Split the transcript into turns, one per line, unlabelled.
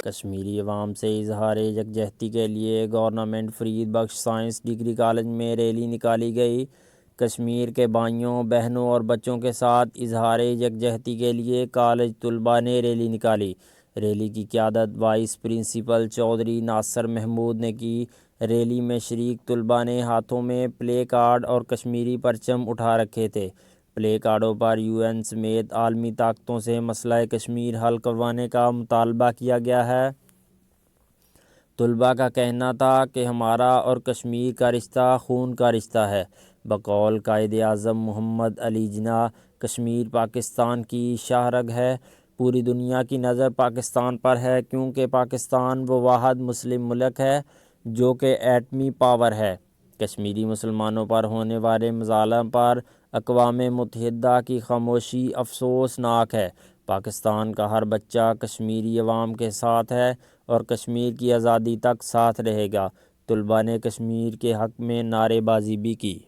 کشمیری عوام سے اظہار یکجہتی کے لیے گورنمنٹ فرید بخش سائنس ڈگری کالج میں ریلی نکالی گئی۔ کشمیر کے بھائیوں، بہنوں اور بچوں کے ساتھ اظہار یکجہتی کے لیے کالج طلباء نے ریلی نکالی۔ ریلی کی قیادت وائس پرنسپل چودھری ناصر محمود نے کی۔ ریلی میں شریک طلباء نے ہاتھوں میں پلے کارڈ اور کشمیری پرچم اٹھا رکھے تھے۔ پلے کارڈوں پر UN سمیت عالمی طاقتوں سے مسئلہ کشمیر حل کروانے کا مطالبہ کیا گیا ہے۔ طلباء کا کہنا تھا کہ ہمارا اور کشمیر کا رشتہ خون کا رشتہ ہے۔ بقول قائد اعظم محمد علی جناح، کشمیر پاکستان کی شاہ رگ ہے۔ پوری دنیا کی نظر پاکستان پر ہے کیونکہ پاکستان وہ واحد مسلم ملک ہے جو کہ ایٹمی پاور ہے۔ کشمیری مسلمانوں پر ہونے والے مظالم پر اقوام متحدہ کی خاموشی افسوسناک ہے۔ پاکستان کا ہر بچہ کشمیری عوام کے ساتھ ہے اور کشمیر کی آزادی تک ساتھ رہے گا۔ طلباء نے کشمیر کے حق میں نعرے بازی بھی کی۔